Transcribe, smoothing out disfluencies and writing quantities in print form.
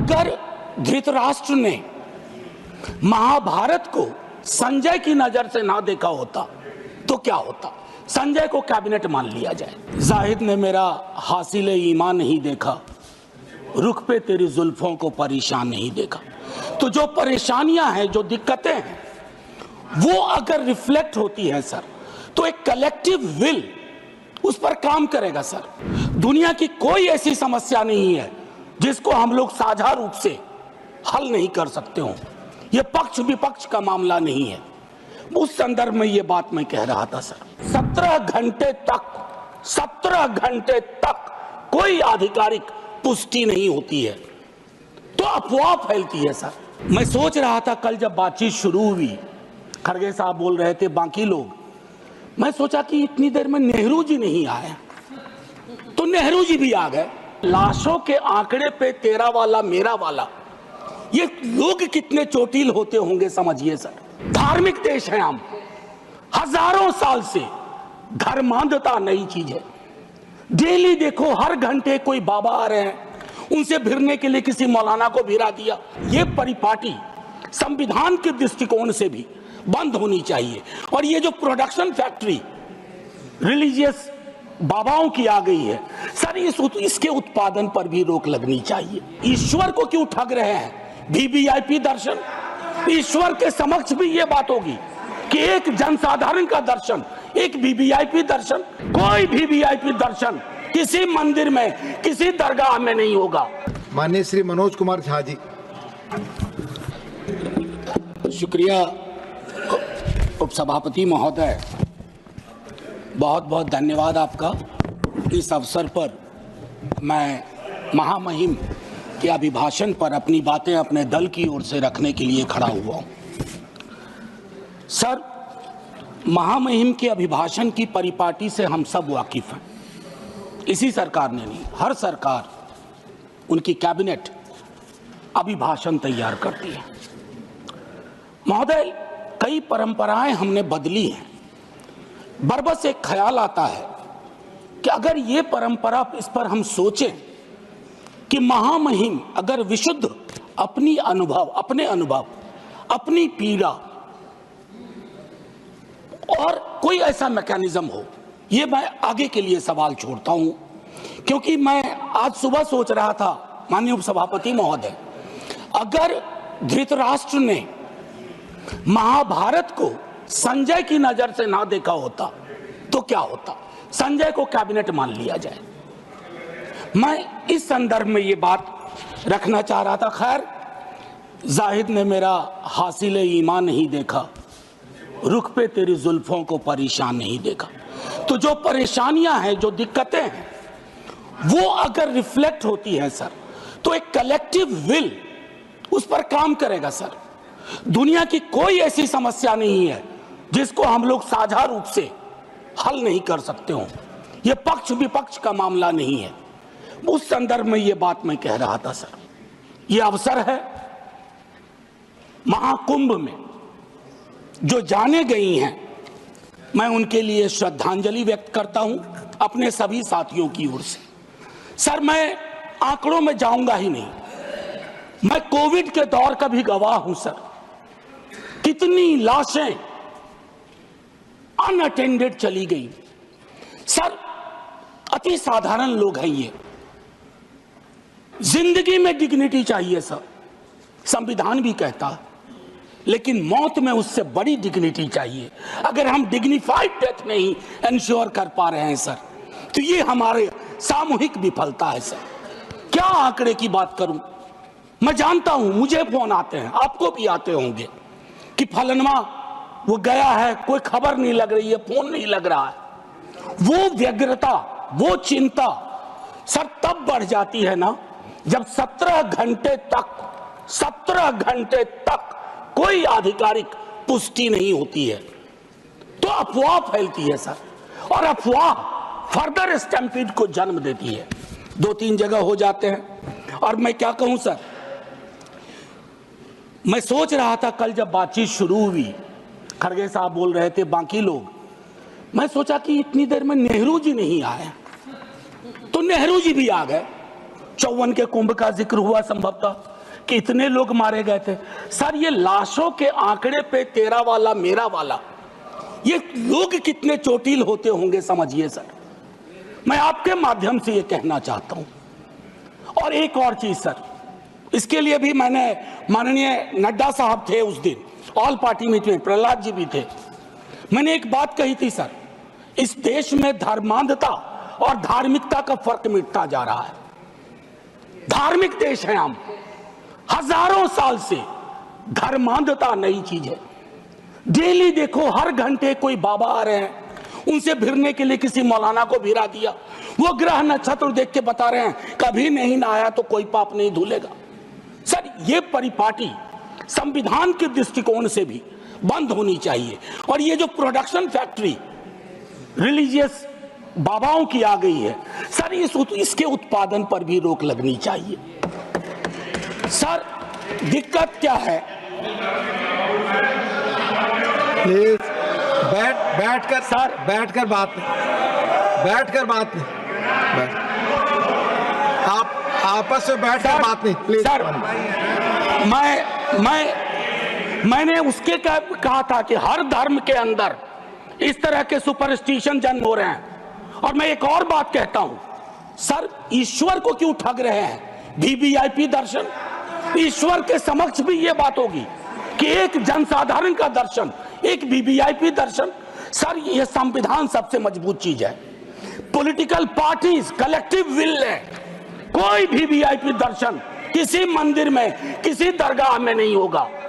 अगर धृतराष्ट्र ने महाभारत को संजय की नजर से ना देखा होता तो क्या होता? संजय को कैबिनेट मान लिया जाए। जाहिद ने मेरा हासिल ईमान नहीं देखा, रुख पे तेरी जुल्फों को परेशान नहीं देखा। तो जो परेशानियां हैं, जो दिक्कतें हैं, वो अगर रिफ्लेक्ट होती है सर, तो एक कलेक्टिव विल उस पर काम करेगा सर। दुनिया की कोई ऐसी समस्या नहीं है जिसको हम लोग साझा रूप से हल नहीं कर सकते हो। ये पक्ष विपक्ष का मामला नहीं है। उस संदर्भ में ये बात मैं कह रहा था सर। 17 घंटे तक कोई आधिकारिक पुष्टि नहीं होती है तो अफवाह फैलती है सर। मैं सोच रहा था कल जब बातचीत शुरू हुई, खड़गे साहब बोल रहे थे, बाकी लोग, मैं सोचा कि इतनी देर में नेहरू जी नहीं आए, तो नेहरू जी भी आ गए। लाशों के आंकड़े पे तेरा वाला मेरा वाला, ये लोग कितने चोटिल होते होंगे समझिए सर। धार्मिक देश है हम, हजारों साल से धर्मांधता नई चीज है। डेली देखो, हर घंटे कोई बाबा आ रहे हैं, उनसे भिड़ने के लिए किसी मौलाना को भिड़ा दिया। ये परिपाटी संविधान के दृष्टिकोण से भी बंद होनी चाहिए। और ये जो प्रोडक्शन फैक्ट्री रिलीजियस बाबाओं की आ गई है सर, इसके उत्पादन पर भी रोक लगनी चाहिए। ईश्वर को क्यों ठग रहे हैं? वीवीआईपी दर्शन, ईश्वर के समक्ष भी ये बात होगी कि एक जनसाधारण का दर्शन, एक वीवीआईपी दर्शन। कोई वीवीआईपी दर्शन किसी मंदिर में, किसी दरगाह में नहीं होगा। माननीय श्री मनोज कुमार झा जी। शुक्रिया उपसभापति महोदय, बहुत बहुत धन्यवाद आपका। इस अवसर पर मैं महामहिम के अभिभाषण पर अपनी बातें अपने दल की ओर से रखने के लिए खड़ा हुआ हूं। सर, महामहिम के अभिभाषण की परिपाटी से हम सब वाकिफ हैं। इसी सरकार ने नहीं, हर सरकार, उनकी कैबिनेट अभिभाषण तैयार करती है। महोदय, कई परंपराएं हमने बदली हैं। बरबस एक ख्याल आता है कि अगर ये परंपरा, इस पर हम सोचें कि महामहिम अगर विशुद्ध अपने अनुभव, अपनी पीड़ा और कोई ऐसा मैकेनिज्म हो, ये मैं आगे के लिए सवाल छोड़ता हूं। क्योंकि मैं आज सुबह सोच रहा था, माननीय उपसभापति महोदय, अगर धृतराष्ट्र ने महाभारत को संजय की नजर से ना देखा होता तो क्या होता? संजय को कैबिनेट मान लिया जाए। मैं इस संदर्भ में ये बात रखना चाह रहा था। खैर, जाहिद ने मेरा हासिल ईमान नहीं देखा, रुख पे तेरी जुल्फों को परेशान नहीं देखा। तो जो परेशानियां हैं, जो दिक्कतें हैं, वो अगर रिफ्लेक्ट होती है सर, तो एक कलेक्टिव विल उस पर काम करेगा सर। दुनिया की कोई ऐसी समस्या नहीं है जिसको हम लोग साझा रूप से हल नहीं कर सकते हो। ये पक्ष विपक्ष का मामला नहीं है। उस संदर्भ में ये बात मैं कह रहा था सर। ये अवसर है, महाकुंभ में जो जाने गई हैं, मैं उनके लिए श्रद्धांजलि व्यक्त करता हूं अपने सभी साथियों की ओर से। सर, मैं आंकड़ों में जाऊंगा ही नहीं, मैं कोविड के दौर का भी गवाह हूं सर। कितनी लाशें अनअटेंडेड चली गई सर। अति साधारण लोग हैं ये। जिंदगी में डिग्निटी चाहिए सर, संविधान भी कहता है, लेकिन मौत में उससे बड़ी डिग्निटी चाहिए। अगर हम डिग्निफाइड डेथ नहीं इंश्योर कर पा रहे हैं सर, तो ये हमारे सामूहिक विफलता है सर। क्या आंकड़े की बात करूं? मैं जानता हूं, मुझे फोन आते हैं, आपको भी आते होंगे कि फलनवा वो गया है, कोई खबर नहीं लग रही है, फोन नहीं लग रहा है। वो व्यग्रता, वो चिंता सर तब बढ़ जाती है ना, जब 17 घंटे तक कोई आधिकारिक पुष्टि नहीं होती है तो अफवाह फैलती है सर। और अफवाह फर्दर स्टैम्पीड को जन्म देती है। 2-3 जगह हो जाते हैं। और मैं क्या कहूं सर, मैं सोच रहा था कल जब बातचीत शुरू हुई, खड़गे साहब बोल रहे थे, बाकी लोग, मैं सोचा कि इतनी देर में नेहरू जी नहीं आए, तो नेहरू जी भी आ गए। 54 के कुंभ का जिक्र हुआ संभवतः, कितने लोग मारे गए थे। सर ये लाशों के आंकड़े पे तेरा वाला मेरा वाला, ये लोग कितने चोटिल होते होंगे समझिए सर। मैं आपके माध्यम से ये कहना चाहता हूं। और एक और चीज सर, इसके लिए भी मैंने, माननीय नड्डा साहब थे उस दिन ऑल पार्टी मीटिंग में, प्रहलाद जी भी थे, मैंने एक बात कही थी सर, इस देश में धर्मांधता और धार्मिकता का फर्क मिटता जा रहा है। धार्मिक देश है हम, हजारों साल से धर्मांधता नई चीज है। डेली देखो हर घंटे कोई बाबा आ रहे हैं, उनसे भिड़ने के लिए किसी मौलाना को भिड़ा दिया, वो ग्रह नक्षत्र देख के बता रहे हैं कभी नहीं नहाया तो कोई पाप नहीं धुलेगा। सर ये परिपाटी संविधान के दृष्टिकोण से भी बंद होनी चाहिए। और ये जो प्रोडक्शन फैक्ट्री रिलीजियस बाबाओं की आ गई है सर, इसके उत्पादन पर भी रोक लगनी चाहिए। सर दिक्कत क्या है, प्लीज बैठकर सर, बैठकर बात नहीं, आप आपस में बैठकर बात नहीं प्लीज। सर मैंने उसके कहा था कि हर धर्म के अंदर इस तरह के सुपरस्टिशन जन्म हो रहे हैं। और मैं एक और बात कहता हूं सर, ईश्वर को क्यों ठग रहे हैं? वीवीआईपी दर्शन, ईश्वर के समक्ष भी ये बात होगी कि एक जनसाधारण का दर्शन, एक वीवीआईपी दर्शन। सर ये संविधान सबसे मजबूत चीज है। पॉलिटिकल पार्टीज कलेक्टिव विल है, कोई भी वीवीआईपी दर्शन किसी मंदिर में किसी दरगाह में नहीं होगा।